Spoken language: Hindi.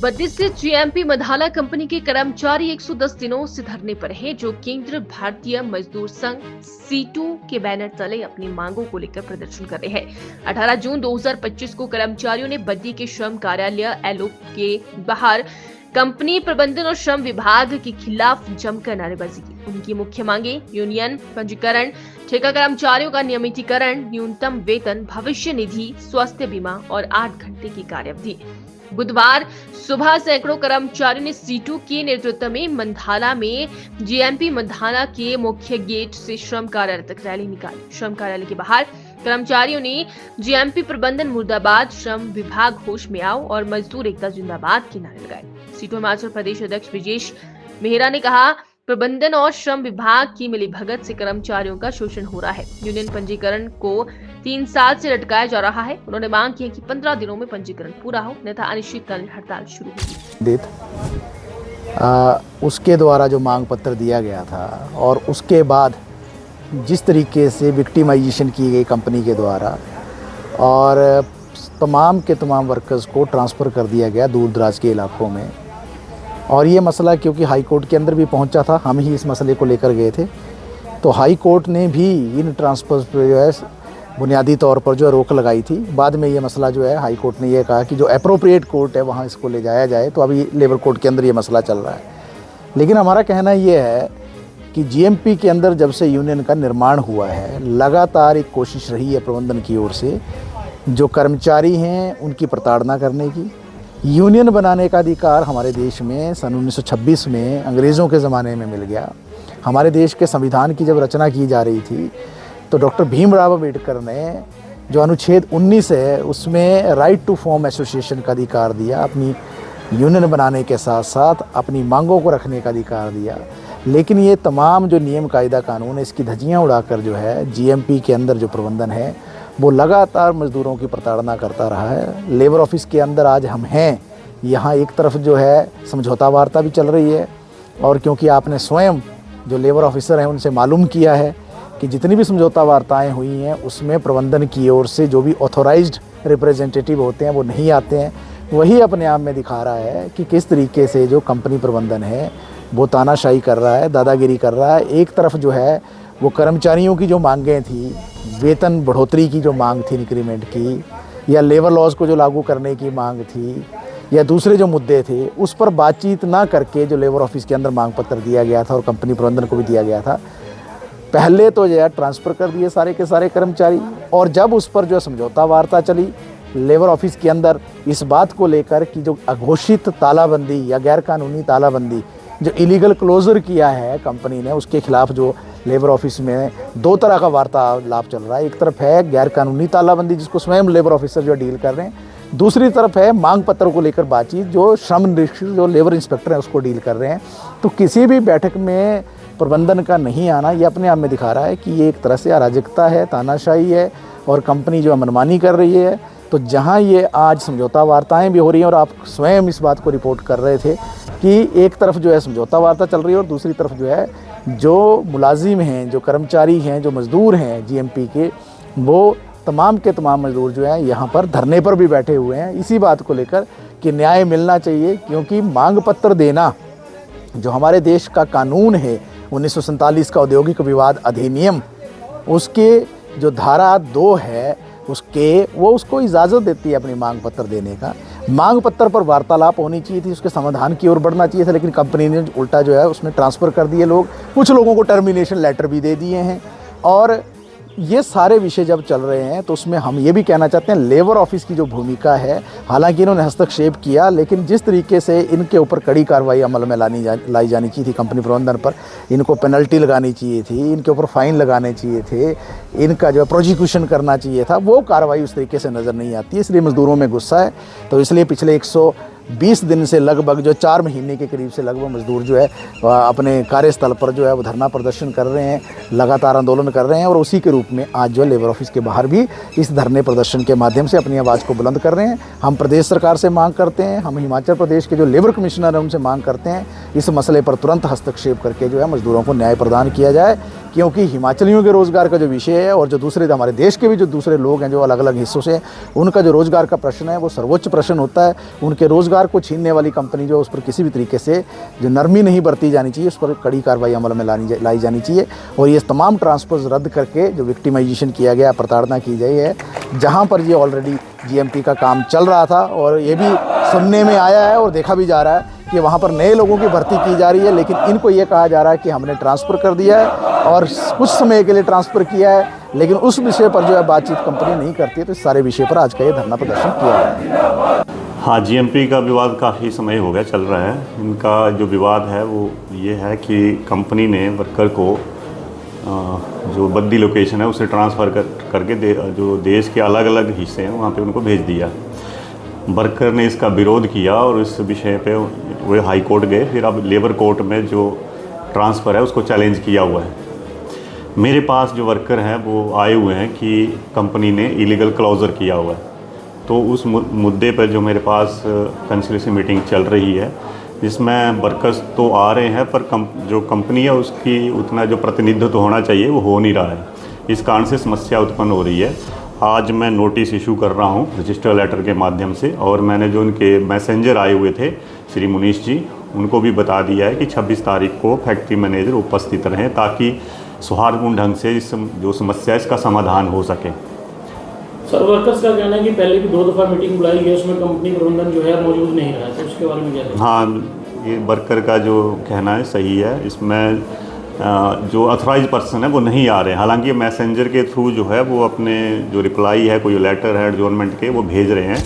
बद्दी से जीएमपी मधाना कंपनी के कर्मचारी 110 दिनों से धरने पर हैं, जो केंद्र भारतीय मजदूर संघ सीटू के बैनर तले अपनी मांगों को लेकर प्रदर्शन कर रहे हैं। 18 जून 2025 को कर्मचारियों ने बद्दी के श्रम कार्यालय एलओ के बाहर कंपनी प्रबंधन और श्रम विभाग के खिलाफ जमकर नारेबाजी की। उनकी मुख्य मांगे यूनियन पंजीकरण, ठेका कर्मचारियों का नियमितीकरण, न्यूनतम वेतन, भविष्य निधि, स्वास्थ्य बीमा और 8 घंटे की कार्यावधि। बुधवार सुबह सैकड़ों कर्मचारियों ने सीटू के नेतृत्व में मंधाना में जीएमपी मंधाना के मुख्य गेट से श्रम कार्यालय तक रैली निकाली। श्रम कार्यालय के बाहर कर्मचारियों ने जीएमपी प्रबंधन मुर्दाबाद, श्रम विभाग होश में आओ और मजदूर एकता जिंदाबाद के नारे लगाए। सीटू हिमाचल प्रदेश अध्यक्ष ब्रिजेश मेहरा ने कहा, प्रबंधन और श्रम विभाग की मिलीभगत से कर्मचारियों का शोषण हो रहा है। यूनियन पंजीकरण को 3 साल से लटकाया जा रहा है। उन्होंने मांग की है कि 15 दिनों में पंजीकरण पूरा हो, अन्यथा अनिश्चितकालीन हड़ताल शुरू होगी। उसके द्वारा जो मांग पत्र दिया गया था और उसके बाद जिस तरीके से विक्टिमाइजेशन की गई कंपनी के द्वारा और तमाम के तमाम वर्कर्स को ट्रांसफ़र कर दिया गया दूर दराज के इलाकों में, और ये मसला क्योंकि हाई कोर्ट के अंदर भी पहुंचा था, हम ही इस मसले को लेकर गए थे, तो हाई कोर्ट ने भी इन ट्रांसफ़र्स पर जो है बुनियादी तौर पर जो है रोक लगाई थी। बाद में ये मसला जो है हाई कोर्ट ने ये कहा कि जो एप्रोप्रिएट कोर्ट है वहाँ इसको ले जाया जाए, तो अभी लेबर कोर्ट के अंदर ये मसला चल रहा है। लेकिन हमारा कहना ये है कि जीएमपी के अंदर जब से यूनियन का निर्माण हुआ है, लगातार एक कोशिश रही है प्रबंधन की ओर से जो कर्मचारी हैं उनकी प्रताड़ना करने की। यूनियन बनाने का अधिकार हमारे देश में सन 1926 में अंग्रेज़ों के ज़माने में मिल गया। हमारे देश के संविधान की जब रचना की जा रही थी तो डॉक्टर भीमराव अम्बेडकर ने जो अनुच्छेद 19 है उसमें राइट टू फॉर्म एसोसिएशन का अधिकार दिया, अपनी यूनियन बनाने के साथ साथ अपनी मांगों को रखने का अधिकार दिया। लेकिन ये तमाम जो नियम कायदा कानून है इसकी धज्जियाँ उड़ाकर जो है जीएमपी के अंदर जो प्रबंधन है वो लगातार मज़दूरों की प्रताड़ना करता रहा है। लेबर ऑफिस के अंदर आज हम हैं, यहाँ एक तरफ जो है समझौता वार्ता भी चल रही है, और क्योंकि आपने स्वयं जो लेबर ऑफिसर हैं उनसे मालूम किया है कि जितनी भी समझौता वार्ताएं हुई हैं उसमें प्रबंधन की ओर से जो भी ऑथोराइज्ड रिप्रेजेंटेटिव होते हैं वो नहीं आते हैं। वही अपने आप में दिखा रहा है कि किस तरीके से जो कंपनी प्रबंधन है वो तानाशाही कर रहा है, दादागिरी कर रहा है। एक तरफ जो है वो कर्मचारियों की जो मांगें थी, वेतन बढ़ोतरी की जो मांग थी इंक्रीमेंट की, या लेबर लॉज को जो लागू करने की मांग थी, या दूसरे जो मुद्दे थे उस पर बातचीत ना करके जो लेबर ऑफिस के अंदर मांग पत्र दिया गया था और कंपनी प्रबंधन को भी दिया गया था, पहले तो जो है ट्रांसफ़र कर दिए सारे के सारे कर्मचारी, और जब उस पर जो समझौता वार्ता चली लेबर ऑफिस के अंदर इस बात को लेकर कि जो अघोषित तालाबंदी या गैरकानूनी तालाबंदी जो इलीगल क्लोजर किया है कंपनी ने, उसके खिलाफ जो लेबर ऑफिस में 2 तरह का वार्तालाप चल रहा है। एक तरफ है गैरकानूनी तालाबंदी जिसको स्वयं लेबर ऑफिसर जो डील कर रहे हैं, दूसरी तरफ है मांग पत्रों को लेकर बातचीत जो श्रम निरीक्षक जो लेबर इंस्पेक्टर हैं उसको डील कर रहे हैं। तो किसी भी बैठक में प्रबंधन का नहीं आना ये अपने आप में दिखा रहा है कि ये एक तरह से अराजकता है, तानाशाही है, और कंपनी जो मनमानी कर रही है। तो जहाँ ये आज समझौता वार्ताएं भी हो रही हैं, और आप स्वयं इस बात को रिपोर्ट कर रहे थे कि एक तरफ जो है समझौता वार्ता चल रही है और दूसरी तरफ जो है जो मुलाजिम हैं, जो कर्मचारी हैं, जो मज़दूर हैं जीएमपी के, वो तमाम के तमाम मज़दूर जो हैं यहाँ पर धरने पर भी बैठे हुए हैं इसी बात को लेकर कि न्याय मिलना चाहिए। क्योंकि मांग पत्र देना जो हमारे देश का कानून है 1947 का औद्योगिक विवाद अधिनियम, उसके जो धारा 2 है उसको इजाज़त देती है अपनी मांग पत्र देने का। मांग पत्र पर वार्तालाप होनी चाहिए थी, उसके समाधान की ओर बढ़ना चाहिए था, लेकिन कंपनी ने उल्टा जो है उसमें ट्रांसफ़र कर दिए लोग, कुछ लोगों को टर्मिनेशन लेटर भी दे दिए हैं। और ये सारे विषय जब चल रहे हैं तो उसमें हम ये भी कहना चाहते हैं लेबर ऑफिस की जो भूमिका है, हालांकि इन्होंने हस्तक्षेप किया, लेकिन जिस तरीके से इनके ऊपर कड़ी कार्रवाई अमल में लाई जानी चाहिए थी कंपनी प्रबंधन पर, इनको पेनल्टी लगानी चाहिए थी, इनके ऊपर फ़ाइन लगाने चाहिए थे, इनका जो है प्रोसिक्यूशन करना चाहिए था, वो कार्रवाई उस तरीके से नज़र नहीं आती है। इसलिए मज़दूरों में गुस्सा है। तो इसलिए पिछले 120 दिन से लगभग जो 4 महीने के करीब से लगभग मज़दूर जो है अपने कार्यस्थल पर जो है वो धरना प्रदर्शन कर रहे हैं, लगातार आंदोलन कर रहे हैं, और उसी के रूप में आज जो लेबर ऑफिस के बाहर भी इस धरने प्रदर्शन के माध्यम से अपनी आवाज़ को बुलंद कर रहे हैं। हम प्रदेश सरकार से मांग करते हैं, हम हिमाचल प्रदेश के जो लेबर कमिश्नर हैं उनसे मांग करते हैं इस मसले पर तुरंत हस्तक्षेप करके जो है मज़दूरों को न्याय प्रदान किया जाए, क्योंकि हिमाचलियों के रोज़गार का जो विषय है और जो दूसरे हमारे देश के भी जो दूसरे लोग हैं जो अलग अलग हिस्सों से हैं, उनका जो रोज़गार का प्रश्न है वो सर्वोच्च प्रश्न होता है। उनके रोज़गार को छीनने वाली कंपनी जो उस पर किसी भी तरीके से जो नरमी नहीं बरती जानी चाहिए, उस पर कड़ी कार्रवाई अमल में लाई जानी चाहिए। और ये तमाम ट्रांसफ़र्स रद्द करके जो विक्टिमाइजेशन किया गया, प्रताड़ना की गई है, जहाँ पर ये ऑलरेडी GMP का काम चल रहा था और ये भी सुनने में आया है और देखा भी जा रहा है कि वहाँ पर नए लोगों की भर्ती की जा रही है, लेकिन इनको ये कहा जा रहा है कि हमने ट्रांसफ़र कर दिया है और कुछ समय के लिए ट्रांसफ़र किया है, लेकिन उस विषय पर जो है बातचीत कंपनी नहीं करती है। तो इस सारे विषय पर आज का ये धरना प्रदर्शन किया गया है। हाँ, GMP का विवाद काफ़ी समय हो गया चल रहा है। इनका जो विवाद है वो ये है कि कंपनी ने वर्कर को जो बद्दी लोकेशन है उसे ट्रांसफ़र करके जो देश के अलग अलग हिस्से हैं वहाँ पे उनको भेज दिया। वर्कर ने इसका विरोध किया और इस विषय पे वे हाई कोर्ट गए। फिर अब लेबर कोर्ट में जो ट्रांसफ़र है उसको चैलेंज किया हुआ है। मेरे पास जो वर्कर हैं वो आए हुए हैं कि कंपनी ने इलीगल क्लोज़र किया हुआ है। तो उस मुद्दे पर जो मेरे पास कंसल्टेशन मीटिंग चल रही है, जिसमें वर्कर्स तो आ रहे हैं पर जो कंपनी है उसकी उतना जो प्रतिनिधित्व होना चाहिए वो हो नहीं रहा है। इस कारण से समस्या उत्पन्न हो रही है। आज मैं नोटिस इशू कर रहा हूँ रजिस्टर लेटर के माध्यम से, और मैंने जो उनके मैसेंजर आए हुए थे श्री मुनीश जी, उनको भी बता दिया है कि 26 तारीख को फैक्ट्री मैनेजर उपस्थित रहें ताकि सौहार्दपूर्ण ढंग से इस जो समस्या इसका समाधान हो सके। सर, वर्कर्स का कहना है कि पहले भी 2 दफ़ा मीटिंग बुलाई गई, उसमें कंपनी प्रबंधन जो है मौजूद नहीं रहा, तो उसके बारे में क्या है? हाँ, ये वर्कर का जो कहना है सही है। इसमें जो अथॉराइज पर्सन है वो नहीं आ रहे हैं। हालांकि मैसेंजर के थ्रू जो है वो अपने जो रिप्लाई है, कोई लेटर है एडजॉर्नमेंट के, वो भेज रहे हैं।